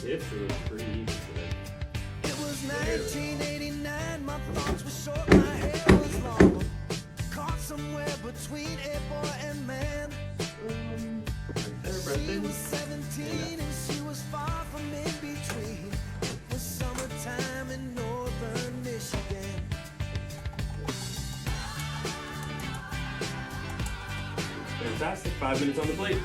Tips are pretty easy today. It was 1989, my thoughts were short, my hair was long. Caught somewhere between a boy and man. She was 17 and she was far from in between. It was summertime in northern Michigan. Fantastic. 5 minutes on the plate.